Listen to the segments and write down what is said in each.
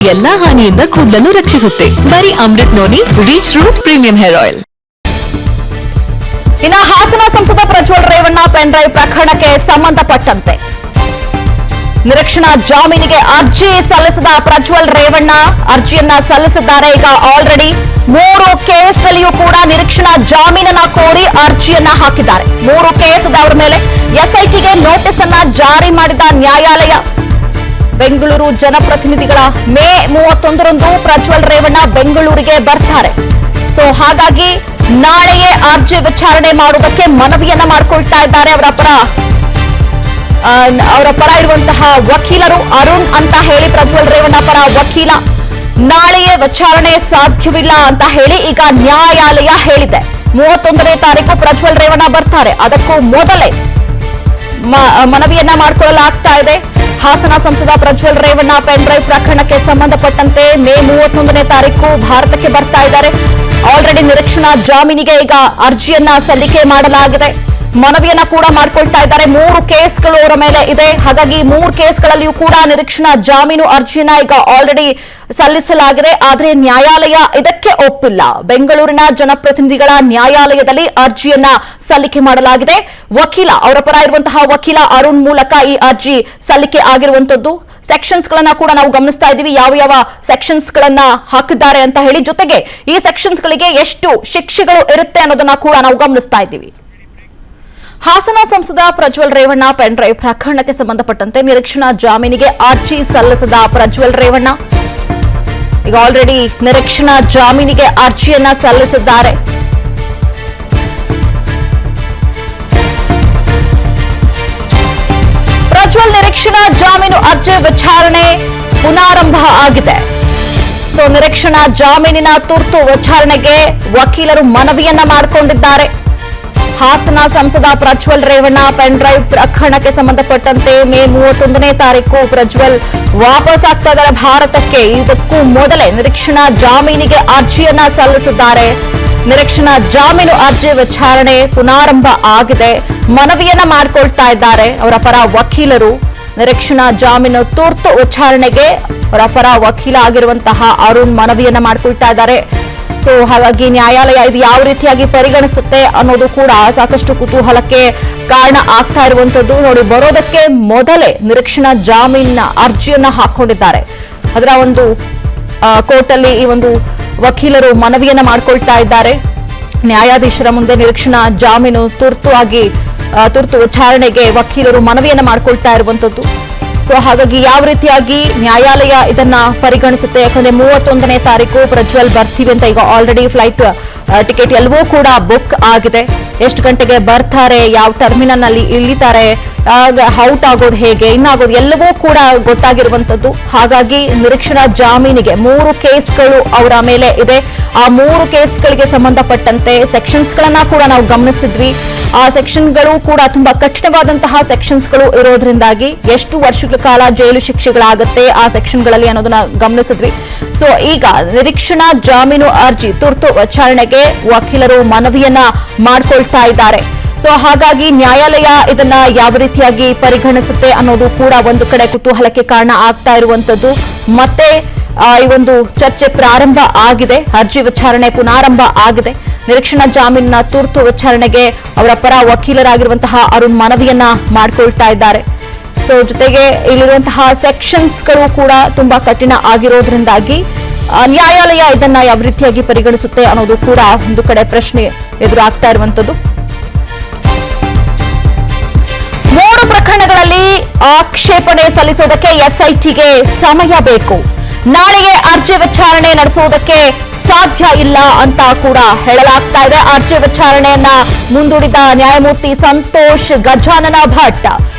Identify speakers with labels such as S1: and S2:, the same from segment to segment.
S1: ಎಲ್ಲಾ ಹಾನಿಯಿಂದ ಕೂದಲನ್ನು ರಕ್ಷಿಸುತ್ತೆ. ಬರೀ Amrut noni rich root premium hair oil.
S2: ಇನ್ನು ಹಾಸನ ಸಂಸದ ಪ್ರಜ್ವಲ್ ರೇವಣ್ಣ ಪೆನ್ ಡ್ರೈವ್ ಪ್ರಕರಣಕ್ಕೆ ಸಂಬಂಧಪಟ್ಟಂತೆ ನಿರೀಕ್ಷಣಾ ಜಾಮೀನಿಗೆ ಅರ್ಜಿ ಸಲ್ಲಿಸಿದ ಪ್ರಜ್ವಲ್ ರೇವಣ್ಣ ಅರ್ಜಿಯನ್ನ ಸಲ್ಲಿಸಿದ್ದಾರೆ. ಈಗ ಆಲ್ರೆಡಿ 3 ಕೇಸ್ನಲ್ಲಿಯೂ ಕೂಡ ನಿರೀಕ್ಷಣಾ ಜಾಮೀನನ್ನ ಕೋರಿ ಅರ್ಜಿಯನ್ನ ಹಾಕಿದ್ದಾರೆ. 3 ಕೇಸ್ದವರ ಮೇಲೆ ಎಸ್ಐಟಿಗೆ ನೋಟಿಸ್ ಅನ್ನ ಜಾರಿ ಮಾಡಿದ ನ್ಯಾಯಾಲಯ. ಬೆಂಗಳೂರು ಜನಪ್ರತಿನಿಧಿಗಳ ಮೇ 31ರಂದು ಪ್ರಜ್ವಲ್ ರೇವಣ್ಣ ಬೆಂಗಳೂರಿಗೆ ಬರ್ತಾರೆ. ಸೊ ಹಾಗಾಗಿ ನಾಳೆಯೇ ಅರ್ಜಿ ವಿಚಾರಣೆ ಮಾಡುವುದಕ್ಕೆ ಮನವಿಯನ್ನ ಮಾಡಿಕೊಳ್ತಾ ಇದ್ದಾರೆ. ಅವರ ಪರ ಇರುವಂತಹ ವಕೀಲರು ಅರುಣ್ ಅಂತ ಹೇಳಿ ಪ್ರಜ್ವಲ್ ರೇವಣ್ಣ ಪರ ವಕೀಲ ನಾಳೆಯೇ ವಿಚಾರಣೆ ಸಾಧ್ಯವಿಲ್ಲ ಅಂತ ಹೇಳಿ ಈಗ ನ್ಯಾಯಾಲಯ ಹೇಳಿದೆ. 31ನೇ ತಾರೀಕು ಪ್ರಜ್ವಲ್ ರೇವಣ್ಣ ಬರ್ತಾರೆ. ಅದಕ್ಕೂ ಮೊದಲೇ ಮನವಿಯನ್ನ ಮಾಡಿಕೊಳ್ಳಲಾಗ್ತಾ ಇದೆ. ಹಾಸನ ಸಂಸದ ಪ್ರಜ್ವಲ್ ರೇವಣ್ಣ ಪೆನ್ ಡ್ರೈವ್ ಪ್ರಕರಣಕ್ಕೆ ಸಂಬಂಧಪಟ್ಟಂತೆ ಮೇ 31ನೇ ತಾರೀಕು ಭಾರತಕ್ಕೆ ಬರ್ತಾ ಇದ್ದಾರೆ. ಆಲ್ರೆಡಿ ನಿರೀಕ್ಷಣಾ ಜಾಮೀನಿಗೆ ಈಗ ಅರ್ಜಿಯನ್ನ ಸಲ್ಲಿಕೆ ಮಾಡಲಾಗಿದೆ. ಮನವಿಯನ್ನ ಕೂಡ ಮಾಡಿಕೊಳ್ತಾ ಇದ್ದಾರೆ. 3 ಕೇಸ್ಗಳು ಅವರ ಮೇಲೆ ಇದೆ. ಹಾಗಾಗಿ 3 ಕೇಸ್ಗಳಲ್ಲಿಯೂ ಕೂಡ ನಿರೀಕ್ಷಣಾ ಜಾಮೀನು ಅರ್ಜಿಯನ್ನ ಈಗ ಆಲ್ರೆಡಿ ಸಲ್ಲಿಸಲಾಗಿದೆ. ಆದರೆ ನ್ಯಾಯಾಲಯ ಇದಕ್ಕೆ ಒಪ್ಪಿಲ್ಲ. ಬೆಂಗಳೂರಿನ ಜನಪ್ರತಿನಿಧಿಗಳ ನ್ಯಾಯಾಲಯದಲ್ಲಿ ಅರ್ಜಿಯನ್ನ ಸಲ್ಲಿಕೆ ಮಾಡಲಾಗಿದೆ. ವಕೀಲ ಅವರ ಪರ ಇರುವಂತಹ ವಕೀಲ ಅರುಣ್ ಮೂಲಕ ಈ ಅರ್ಜಿ ಸಲ್ಲಿಕೆ ಆಗಿರುವಂತದ್ದು. ಸೆಕ್ಷನ್ಸ್ ಗಳನ್ನ ಕೂಡ ನಾವು ಗಮನಿಸ್ತಾ ಇದ್ದೀವಿ, ಯಾವ ಸೆಕ್ಷನ್ಸ್ ಗಳನ್ನ ಹಾಕಿದ್ದಾರೆ ಅಂತ ಹೇಳಿ. ಜೊತೆಗೆ ಈ ಸೆಕ್ಷನ್ಸ್ ಗಳಿಗೆ ಎಷ್ಟು ಶಿಕ್ಷೆಗಳು ಇರುತ್ತೆ ಅನ್ನೋದನ್ನ ಕೂಡ ನಾವು ಗಮನಿಸ್ತಾ ಇದ್ದೀವಿ. ಹಾಸನ ಸಂಸದ ಪ್ರಜ್ವಲ್ ರೇವಣ್ಣ ಪೆನ್ ಡ್ರೈವ್ ಪ್ರಕರಣಕ್ಕೆ ಸಂಬಂಧಪಟ್ಟಂತೆ ನಿರೀಕ್ಷಣಾ ಜಾಮೀನಿಗೆ ಅರ್ಜಿ ಸಲ್ಲಿಸಿದ ಪ್ರಜ್ವಲ್ ರೇವಣ್ಣ ಈಗ ಆಲ್ರೆಡಿ ನಿರೀಕ್ಷಣಾ ಜಾಮೀನಿಗೆ ಅರ್ಜಿಯನ್ನ ಸಲ್ಲಿಸಿದ್ದಾರೆ. ಪ್ರಜ್ವಲ್ ನಿರೀಕ್ಷಣಾ ಜಾಮೀನು ಅರ್ಜಿ ವಿಚಾರಣೆ ಪುನಾರಂಭ ಆಗಿದೆ. ಸೊ ನಿರೀಕ್ಷಣಾ ಜಾಮೀನಿನ ತುರ್ತು ವಿಚಾರಣೆಗೆ ವಕೀಲರು ಮನವಿಯನ್ನ ಮಾಡಿಕೊಂಡಿದ್ದಾರೆ. ಹಾಸನ ಸಂಸದ ಪ್ರಜ್ವಲ್ ರೇವಣ್ಣ ಪೆನ್ ಡ್ರೈವ್ ಪ್ರಕರಣಕ್ಕೆ ಸಂಬಂಧಪಟ್ಟಂತೆ ಮೇ 31ನೇ ತಾರೀಕು ಪ್ರಜ್ವಲ್ ವಾಪಸ್ ಆಗ್ತಾ ಇದ್ದಾರೆ ಭಾರತಕ್ಕೆ. ಇದಕ್ಕೂ ಮೊದಲೇ ನಿರೀಕ್ಷಣಾ ಜಾಮೀನಿಗೆ ಅರ್ಜಿಯನ್ನ ಸಲ್ಲಿಸಿದ್ದಾರೆ. ನಿರೀಕ್ಷಣಾ ಜಾಮೀನು ಅರ್ಜಿ ವಿಚಾರಣೆ ಪುನಾರಂಭ ಆಗಿದೆ. ಮನವಿಯನ್ನ ಮಾಡಿಕೊಳ್ತಾ ಇದ್ದಾರೆ ಅವರ ಪರ ವಕೀಲರು. ನಿರೀಕ್ಷಣಾ ಜಾಮೀನು ತುರ್ತು ವಿಚಾರಣೆಗೆ ಅವರ ಪರ ವಕೀಲ ಆಗಿರುವಂತಹ ಅರುಣ್ ಮನವಿಯನ್ನ ಮಾಡಿಕೊಳ್ತಾ ಇದ್ದಾರೆ. ಸೊ ಹಾಗಾಗಿ ನ್ಯಾಯಾಲಯ ಇದು ಯಾವ ರೀತಿಯಾಗಿ ಪರಿಗಣಿಸುತ್ತೆ ಅನ್ನೋದು ಕೂಡ ಸಾಕಷ್ಟು ಕುತೂಹಲಕ್ಕೆ ಕಾರಣ ಆಗ್ತಾ ಇರುವಂತದ್ದು. ನೋಡಿ, ಬರೋದಕ್ಕೆ ಮೊದಲೇ ನಿರೀಕ್ಷಣಾ ಜಾಮೀನಿನ ಅರ್ಜಿಯನ್ನ ಹಾಕೊಂಡಿದ್ದಾರೆ. ಅದರ ಒಂದು ಕೋರ್ಟ್ ಅಲ್ಲಿ ಈ ಒಂದು ವಕೀಲರು ಮನವಿಯನ್ನ ಮಾಡಿಕೊಳ್ತಾ ಇದ್ದಾರೆ. ನ್ಯಾಯಾಧೀಶರ ಮುಂದೆ ನಿರೀಕ್ಷಣಾ ಜಾಮೀನು ತುರ್ತು ವಿಚಾರಣೆಗೆ ವಕೀಲರು ಮನವಿಯನ್ನ ಮಾಡಿಕೊಳ್ತಾ ಇರುವಂತದ್ದು. ಸೊ ಹಾಗಾಗಿ ಯಾವ ರೀತಿಯಾಗಿ ನ್ಯಾಯಾಲಯ ಇದನ್ನ ಪರಿಗಣಿಸುತ್ತೆ, ಯಾಕಂದ್ರೆ 31ನೇ ತಾರೀಕು ಪ್ರಜ್ವಲ್ ಬರ್ತೀವಿ ಅಂತ ಈಗ ಆಲ್ರೆಡಿ ಫ್ಲೈಟ್ ಟಿಕೆಟ್ ಎಲ್ಲವೂ ಕೂಡ ಬುಕ್ ಆಗಿದೆ. ಎಷ್ಟು ಗಂಟೆಗೆ ಬರ್ತಾರೆ, ಯಾವ ಟರ್ಮಿನಲ್ ನಲ್ಲಿ ಇಳಿತಾರೆ, ಔಟ್ ಆಗೋದು ಹೇಗೆ, ಇನ್ನಾಗೋದು ಎಲ್ಲವೂ ಕೂಡ ಗೊತ್ತಾಗಿರುವಂತದ್ದು. ಹಾಗಾಗಿ ನಿರೀಕ್ಷಣಾ ಜಾಮೀನಿಗೆ 3 ಕೇಸ್ಗಳು ಅವರ ಮೇಲೆ ಇದೆ. ಆ 3 ಕೇಸ್ಗಳಿಗೆ ಸಂಬಂಧಪಟ್ಟಂತೆ ಸೆಕ್ಷನ್ಸ್ ಗಳನ್ನ ಕೂಡ ನಾವು ಗಮನಿಸಿದ್ವಿ. ಆ ಸೆಕ್ಷನ್ಗಳು ಕೂಡ ತುಂಬಾ ಕಠಿಣವಾದಂತಹ ಸೆಕ್ಷನ್ಸ್ಗಳು ಇರೋದ್ರಿಂದಾಗಿ ಎಷ್ಟು ವರ್ಷಗಳ ಕಾಲ ಜೈಲು ಶಿಕ್ಷೆಗಳಾಗುತ್ತೆ ಆ ಸೆಕ್ಷನ್ಗಳಲ್ಲಿ ಅನ್ನೋದನ್ನ ಗಮನಿಸಿದ್ವಿ. ಸೊ ಈಗ ನಿರೀಕ್ಷಣಾ ಜಾಮೀನು ಅರ್ಜಿ ತುರ್ತು ವಿಚಾರಣೆಗೆ ವಕೀಲರು ಮನವಿಯನ್ನ ಮಾಡಿಕೊಳ್ತಾ ಇದ್ದಾರೆ. ಸೊ ಹಾಗಾಗಿ ನ್ಯಾಯಾಲಯ ಇದನ್ನ ಯಾವ ರೀತಿಯಾಗಿ ಪರಿಗಣಿಸುತ್ತೆ ಅನ್ನೋದು ಕೂಡ ಒಂದು ಕಡೆ ಕುತೂಹಲಕ್ಕೆ ಕಾರಣ ಆಗ್ತಾ ಇರುವಂತದ್ದು. ಮತ್ತೆ ಈ ಒಂದು ಚರ್ಚೆ ಪ್ರಾರಂಭ ಆಗಿದೆ. ಅರ್ಜಿ ವಿಚಾರಣೆ ಪುನಾರಂಭ ಆಗಿದೆ. ನಿರೀಕ್ಷಣಾ ಜಾಮೀನಿನ ತುರ್ತು ವಿಚಾರಣೆಗೆ ಅವರ ಪರ ವಕೀಲರಾಗಿರುವಂತಹ ಅರುಣ್ ಮನವಿಯನ್ನ ಮಾಡಿಕೊಳ್ತಾ ಇದ್ದಾರೆ. ಸೊ ಜೊತೆಗೆ ಇಲ್ಲಿರುವಂತಹ ಸೆಕ್ಷನ್ಸ್ಗಳು ಕೂಡ ತುಂಬಾ ಕಠಿಣ ಆಗಿರೋದ್ರಿಂದಾಗಿ ನ್ಯಾಯಾಲಯ ಇದನ್ನ ಯಾವ ರೀತಿಯಾಗಿ ಪರಿಗಣಿಸುತ್ತೆ ಅನ್ನೋದು ಕೂಡ ಒಂದು ಕಡೆ ಪ್ರಶ್ನೆ ಎದುರಾಗ್ತಾ ಇರುವಂತದ್ದು. 3 ಪ್ರಕರಣಗಳಲ್ಲಿ ಆಕ್ಷೇಪಣೆ ಸಲ್ಲಿಸುವುದಕ್ಕೆ ಎಸ್ಐಟಿಗೆ ಸಮಯ ಬೇಕು. ನಾಳೆಯೇ ಅರ್ಜಿ ವಿಚಾರಣೆ ನಡೆಸುವುದಕ್ಕೆ ಸಾಧ್ಯ ಇಲ್ಲ ಅಂತ ಕೂಡ ಹೇಳಲಾಗ್ತಾ ಇದೆ. ಅರ್ಜಿ ವಿಚಾರಣೆಯನ್ನ ಮುಂದೂಡಿದ ನ್ಯಾಯಮೂರ್ತಿ ಸಂತೋಷ್ ಗಜಾನನ ಭಟ್.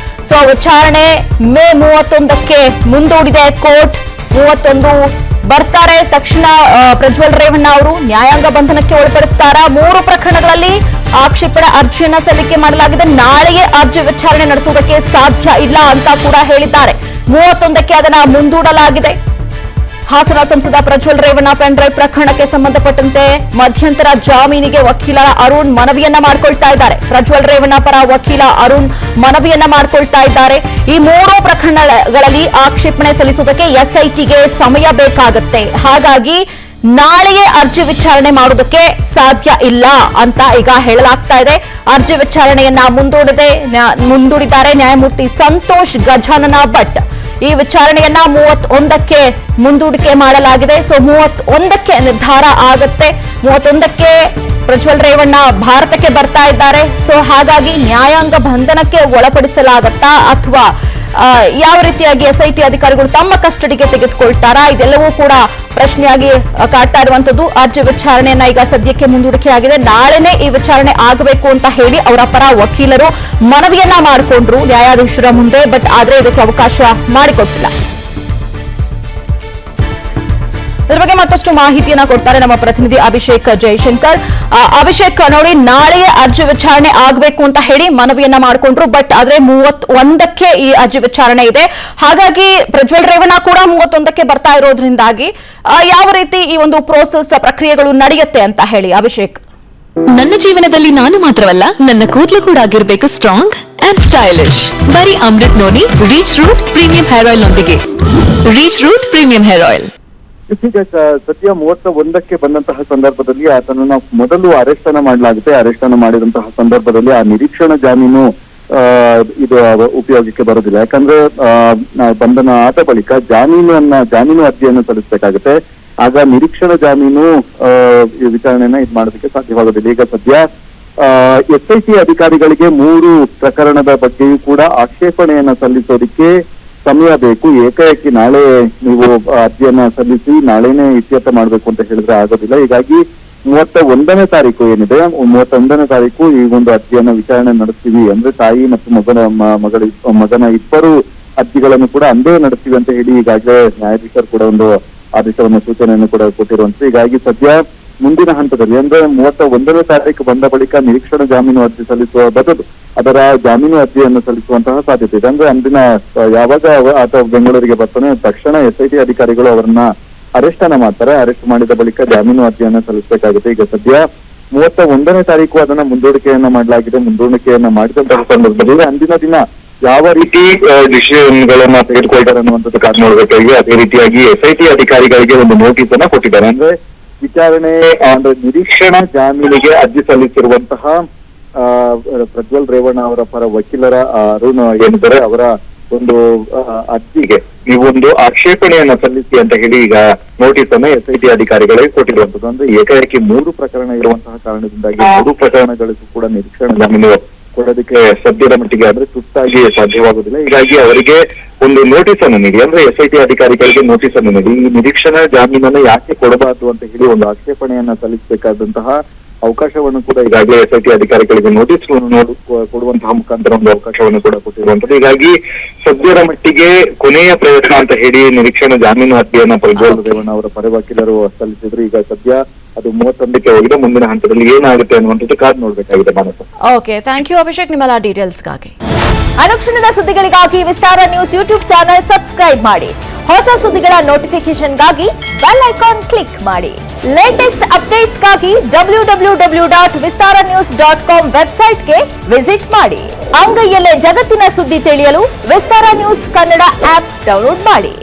S2: ಸೊ ವಿಚಾರಣೆ ಮೇ 31ಕ್ಕೆ ಮುಂದೂಡಿದೆ ಕೋರ್ಟ್. 31 ಬರ್ತಾರೆ. ತಕ್ಷಣ ಪ್ರಜ್ವಲ್ ರೇವಣ್ಣ ಅವರು ನ್ಯಾಯಾಂಗ ಬಂಧನಕ್ಕೆ ಒಳಪಡಿಸ್ತಾರ. 3 ಪ್ರಕರಣಗಳಲ್ಲಿ ಆಕ್ಷೇಪಣೆ ಅರ್ಜಿಯನ್ನ ಸಲ್ಲಿಕೆ ಮಾಡಲಾಗಿದೆ. ನಾಳೆಯೇ ಅರ್ಜಿ ವಿಚಾರಣೆ ನಡೆಸುವುದಕ್ಕೆ ಸಾಧ್ಯ ಇಲ್ಲ ಅಂತ ಕೂಡ ಹೇಳಿದ್ದಾರೆ. 31ಕ್ಕೆ ಅದನ್ನ ಮುಂದೂಡಲಾಗಿದೆ. ಹಾಸನ ಸಂಸದ ಪ್ರಜ್ವಲ್ ರೇವಣ್ಣ ಪೆನ್ ಡ್ರೈವ್ ಪ್ರಕರಣಕ್ಕೆ ಸಂಬಂಧಪಟ್ಟಂತೆ ಮಧ್ಯಂತರ ಜಾಮೀನಿಗೆ ವಕೀಲ ಅರುಣ್ ಮನವಿಯನ್ನ ಮಾಡಿಕೊಳ್ತಾ ಇದ್ದಾರೆ. ಪ್ರಜ್ವಲ್ ರೇವಣ್ಣ ಪರ ವಕೀಲ ಅರುಣ್ ಮನವಿಯನ್ನ ಮಾಡಿಕೊಳ್ತಾ ಇದ್ದಾರೆ. ಈ ಮೂರು ಪ್ರಕರಣಗಳಲ್ಲಿ ಆಕ್ಷೇಪಣೆ ಸಲ್ಲಿಸುವುದಕ್ಕೆ ಎಸ್ಐಟಿಗೆ ಸಮಯ ಬೇಕಾಗುತ್ತೆ. ಹಾಗಾಗಿ ನಾಳೆಯೇ ಅರ್ಜಿ ವಿಚಾರಣೆ ಮಾಡುವುದಕ್ಕೆ ಸಾಧ್ಯ ಇಲ್ಲ ಅಂತ ಈಗ ಹೇಳಲಾಗ್ತಾ ಇದೆ. ಅರ್ಜಿ ವಿಚಾರಣೆಯನ್ನ ಮುಂದೂಡಿದ್ದಾರೆ ನ್ಯಾಯಮೂರ್ತಿ ಸಂತೋಷ್ ಗಜಾನನ ಭಟ್. ಈ ವಿಚಾರಣೆಯನ್ನ 31ಕ್ಕೆ ಮುಂದೂಡಿಕೆ ಮಾಡಲಾಗಿದೆ. ಸೊ 31ಕ್ಕೆ ನಿರ್ಧಾರ ಆಗುತ್ತೆ. 31ಕ್ಕೆ ಪ್ರಜ್ವಲ್ ರೇವಣ್ಣ ಭಾರತಕ್ಕೆ ಬರ್ತಾ ಇದ್ದಾರೆ. ಸೊ ಹಾಗಾಗಿ ನ್ಯಾಯಾಂಗ ಬಂಧನಕ್ಕೆ ಒಳಪಡಿಸಲಾಗತ್ತಾ ಅಥವಾ ಯಾವ ರೀತಿಯಾಗಿ ಎಸ್ಐಟಿ ಅಧಿಕಾರಿಗಳು ತಮ್ಮ ಕಸ್ಟಡಿಗೆ ತೆಗೆದುಕೊಳ್ತಾರಾ, ಇದೆಲ್ಲವೂ ಕೂಡ ಪ್ರಶ್ನೆಯಾಗಿ ಕಾಡ್ತಾ ಇರುವಂತದ್ದು. ಅರ್ಜಿ ವಿಚಾರಣೆಯನ್ನ ಈಗ ಸದ್ಯಕ್ಕೆ ಮುಂದೂಡಿಕೆಯಾಗಿದೆ. ನಾಳೆನೇ ಈ ವಿಚಾರಣೆ ಆಗಬೇಕು ಅಂತ ಹೇಳಿ ಅವರ ಪರ ವಕೀಲರು ಮನವಿಯನ್ನ ಮಾಡಿಕೊಂಡ್ರು ನ್ಯಾಯಾಧೀಶರ ಮುಂದೆ. ಬಟ್ ಆದ್ರೆ ಇದಕ್ಕೆ ಅವಕಾಶ ಮಾಡಿಕೊಟ್ಟಿಲ್ಲ. ಇದ್ರ ಬಗ್ಗೆ ಮತ್ತಷ್ಟು ಮಾಹಿತಿಯನ್ನ ಕೊಡ್ತಾರೆ ನಮ್ಮ ಪ್ರತಿನಿಧಿ ಅಭಿಷೇಕ್ ಜೈಶಂಕರ್. ಅಭಿಷೇಕ್, ನೋಡಿ, ನಾಳೆಯೇ ಅರ್ಜಿ ವಿಚಾರಣೆ ಆಗಬೇಕು ಅಂತ ಹೇಳಿ ಮನವಿಯನ್ನ ಮಾಡಿಕೊಂಡ್ರು. ಬಟ್ ಆದ್ರೆ 31ಕ್ಕೆ ಈ ಅರ್ಜಿ ವಿಚಾರಣೆ ಇದೆ. ಹಾಗಾಗಿ ಪ್ರಜ್ವಲ್ ರೇವಣ್ಣ ಕೂಡ 31ಕ್ಕೆ ಬರ್ತಾ ಇರೋದ್ರಿಂದಾಗಿ ಯಾವ ರೀತಿ ಈ ಒಂದು ಪ್ರೋಸೆಸ್ ಪ್ರಕ್ರಿಯೆಗಳು ನಡೆಯುತ್ತೆ ಅಂತ ಹೇಳಿ ಅಭಿಷೇಕ್.
S1: ನನ್ನ ಜೀವನದಲ್ಲಿ ನಾನು ಮಾತ್ರವಲ್ಲ, ನನ್ನ ಕೂದಲು ಕೂಡ ಆಗಿರ್ಬೇಕು ಸ್ಟ್ರಾಂಗ್ ಅಂಡ್ ಸ್ಟೈಲಿಶ್. ಬರೀ Amrut noni reach root premium hair oil ನೊಂದಿಗೆ. Reach root premium hair oil.
S3: ಈಗ ಸದ್ಯ 31ಕ್ಕೆ ಬಂದಂತಹ ಸಂದರ್ಭದಲ್ಲಿ ಆತನನ್ನ ಮೊದಲು ಅರೆಸ್ಟ್ ಅನ್ನ ಮಾಡಲಾಗುತ್ತೆ. ಅರೆಸ್ಟ್ ಅನ್ನ ಮಾಡಿದಂತಹ ಸಂದರ್ಭದಲ್ಲಿ ಆ ನಿರೀಕ್ಷಣಾ ಜಾಮೀನು ಇದು ಉಪಯೋಗಕ್ಕೆ ಬರೋದಿಲ್ಲ. ಯಾಕಂದ್ರೆ ಬಂಧನ ಆದ ಬಳಿಕ ಜಾಮೀನು ಅರ್ಜಿಯನ್ನು ಸಲ್ಲಿಸಬೇಕಾಗುತ್ತೆ. ಆಗ ನಿರೀಕ್ಷಣಾ ಜಾಮೀನು ವಿಚಾರಣೆಯನ್ನ ಇದು ಮಾಡೋದಕ್ಕೆ ಸಾಧ್ಯವಾಗೋದಿಲ್ಲ. ಈಗ ಸದ್ಯ ಎಸ್ಐಟಿ ಅಧಿಕಾರಿಗಳಿಗೆ 3 ಪ್ರಕರಣದ ಬಗ್ಗೆಯೂ ಕೂಡ ಆಕ್ಷೇಪಣೆಯನ್ನ ಸಲ್ಲಿಸೋದಕ್ಕೆ ಸಮಯ ಬೇಕು. ಏಕಾಏಕಿ ನಾಳೆ ನೀವು ಅರ್ಜಿಯನ್ನ ಸಲ್ಲಿಸಿ ನಾಳೆನೇ ಇತ್ಯರ್ಥ ಮಾಡಬೇಕು ಅಂತ ಹೇಳಿದ್ರೆ ಆಗೋದಿಲ್ಲ. ಹೀಗಾಗಿ 31ನೇ ತಾರೀಕು ಏನಿದೆ, 31ನೇ ತಾರೀಕು ಈ ಒಂದು ಅರ್ಜಿಯನ್ನ ವಿಚಾರಣೆ ನಡೆಸ್ತೀವಿ. ಅಂದ್ರೆ ತಾಯಿ ಮತ್ತು ಮಗನ ಇಬ್ಬರು ಅರ್ಜಿಗಳನ್ನು ಕೂಡ ಅಂದೇ ನಡೆಸ್ತೀವಿ ಅಂತ ಹೇಳಿ ಈಗಾಗಲೇ ನ್ಯಾಯಾಧೀಶರು ಕೂಡ ಒಂದು ಆದೇಶವನ್ನು ಸೂಚನೆಯನ್ನು ಕೂಡ ಕೊಟ್ಟಿರುವಂತೆ. ಹೀಗಾಗಿ ಸದ್ಯ ಮುಂದಿನ ಹಂತದಲ್ಲಿ ಅಂದ್ರೆ 31ನೇ ತಾರೀಕು ಬಂದ ಬಳಿಕ ನಿರೀಕ್ಷಣಾ ಜಾಮೀನು ಅರ್ಜಿ ಸಲ್ಲಿಸುವ ಬದಲು ಅದರ ಜಾಮೀನು ಅರ್ಜಿಯನ್ನು ಸಲ್ಲಿಸುವಂತಹ ಸಾಧ್ಯತೆ ಇದೆ. ಅಂದ್ರೆ ಅಂದಿನ ಯಾವಾಗ ಆತ ಬೆಂಗಳೂರಿಗೆ ಬರ್ತಾನೆ ತಕ್ಷಣ ಎಸ್ಐಟಿ ಅಧಿಕಾರಿಗಳು ಅವರನ್ನ ಅರೆಸ್ಟ್ ಅನ್ನ ಮಾಡ್ತಾರೆ. ಅರೆಸ್ಟ್ ಮಾಡಿದ ಬಳಿಕ ಜಾಮೀನು ಅರ್ಜಿಯನ್ನ ಸಲ್ಲಿಸಬೇಕಾಗುತ್ತೆ. ಈಗ ಸದ್ಯ 31ನೇ ತಾರೀಕು ಅದನ್ನ ಮುಂದೂಡಿಕೆಯನ್ನ ಮಾಡಲಾಗಿದೆ. ಮುಂದೂಡಿಕೆಯನ್ನ ಮಾಡಿದಂತಹ ಸಂದರ್ಭದಲ್ಲಿ ಅಂದಿನ ದಿನ ಯಾವ ರೀತಿ ಡಿಸಿಷನ್ಗಳನ್ನ ತೆಗೆದುಕೊಳ್ತಾರೆ ಅನ್ನುವಂಥದ್ದು ಕಾದು ನೋಡ್ಬೇಕಾಗಿ ಅದೇ ರೀತಿಯಾಗಿ ಎಸ್ಐಟಿ ಅಧಿಕಾರಿಗಳಿಗೆ ಒಂದು ನೋಟಿಸ್ ಅನ್ನ ಕೊಟ್ಟಿದ್ದಾರೆ. ಅಂದ್ರೆ ವಿಚಾರಣೆ ಅಂದ್ರೆ ನಿರೀಕ್ಷಣಾ ಜಾಮೀನಿಗೆ ಅರ್ಜಿ ಸಲ್ಲಿಸಿರುವಂತಹ ಪ್ರಜ್ವಲ್ ರೇವಣ್ಣ ಅವರ ಪರ ವಕೀಲರ ಅರುಣ್ ಏನಿದ್ದಾರೆ ಅವರ ಒಂದು ಅರ್ಜಿಗೆ ನೀವೊಂದು ಆಕ್ಷೇಪಣೆಯನ್ನ ಸಲ್ಲಿಸಿ ಅಂತ ಹೇಳಿ ಈಗ ನೋಟಿಸ್ ಅನ್ನ ಎಸ್ಐಟಿ ಅಧಿಕಾರಿಗಳಿಗೆ ಕೊಟ್ಟಿರುವಂತದ್ದು. ಅಂದ್ರೆ ಏಕಾಏಕಿ 3 ಪ್ರಕರಣ ಇರುವಂತಹ ಕಾರಣದಿಂದಾಗಿ 3 ಪ್ರಕರಣಗಳಿಗೂ ಕೂಡ ನಿರೀಕ್ಷಣಾ ಜಾಮೀನು ಕೊಡೋದಕ್ಕೆ ಸದ್ಯದ ಮಟ್ಟಿಗೆ ಆದ್ರೆ ತುರ್ತಾಗಿ ಸಾಧ್ಯವಾಗುದಿಲ್ಲ. ಹೀಗಾಗಿ ಅವರಿಗೆ ಒಂದು ನೋಟಿಸ್ ಅನ್ನು ನೀಡಿ, ಅಂದ್ರೆ ಎಸ್ಐಟಿ ಅಧಿಕಾರಿಗಳಿಗೆ ನೋಟಿಸ್ ಅನ್ನು ನೀಡಿ ಈ ನಿರೀಕ್ಷಣಾ ಜಾಮೀನನ್ನ ಯಾಕೆ ಕೊಡಬಾರದು ಅಂತ ಹೇಳಿ ಒಂದು ಆಕ್ಷೇಪಣೆಯನ್ನ ಸಲ್ಲಿಸಬೇಕಾದಂತಹ ಅವಕಾಶವನ್ನು ಕೂಡ ಈಗಾಗಲೇ ಎಸ್ಐಟಿ ಅಧಿಕಾರಿಗಳಿಗೆ ನೋಟಿಸ್ ಕೊಡುವಂತಹ ಮುಖಾಂತರ ಒಂದು ಅವಕಾಶವನ್ನು ಕೂಡ ಕೊಟ್ಟಿರುವಂತದ್ದು. ಹೀಗಾಗಿ ಸದ್ಯದ ಮಟ್ಟಿಗೆ ಕೊನೆಯ ಪ್ರಯತ್ನ ಅಂತ ಹೇಳಿ ನಿರೀಕ್ಷಣಾ ಜಾಮೀನು ಅರ್ಜಿಯನ್ನ ಪ್ರಜ್ವಲ್ ರೇವಣ್ಣ ಅವರ ಪರ ವಕೀಲರು ಸಲ್ಲಿಸಿದ್ರು. ಈಗ ಸದ್ಯ ಅದು 31ಕ್ಕೆ ಹೋಗಿದೆ. ಮುಂದಿನ ಹಂತದಲ್ಲಿ ಏನಾಗುತ್ತೆ ಅನ್ನುವಂಥದ್ದು ಕಾದು ನೋಡ್ಬೇಕಾಗಿದೆ.
S2: ಓಕೆ, ಥ್ಯಾಂಕ್ ಯು ಅಭಿಷೇಕ್ ನಿಮ್ಮೆಲ್ಲ ಡೀಟೇಲ್ಸ್ಗಾಗಿ. ಅನುಕ್ಷಣದ ಸುದ್ದಿಗಳಿಗಾಗಿ ವಿಸ್ತಾರ ನ್ಯೂಸ್ ಯೂಟ್ಯೂಬ್ ಚಾನೆಲ್ ಸಬ್ಸ್ಕ್ರೈಬ್ ಮಾಡಿ. ಹೊಸ ಸುದ್ದಿಗಳ ನೋಟಿಫಿಕೇಶನ್ಗಾಗಿ ಬೆಲ್ ಐಕಾನ್ ಕ್ಲಿಕ್ ಮಾಡಿ. ಲೇಟೆಸ್ಟ್ ಅಪ್ಡೇಟ್ಸ್ಗಾಗಿ www.vistaranews.com ವೆಬ್ಸೈಟ್ಗೆ ವಿಸಿಟ್ ಮಾಡಿ. ಅಂಗೈಯಲ್ಲೇ ಜಗತ್ತಿನ ಸುದ್ದಿ ತಿಳಿಯಲು ವಿಸ್ತಾರ ನ್ಯೂಸ್ ಕನ್ನಡ ಆಪ್ ಡೌನ್ಲೋಡ್ ಮಾಡಿ.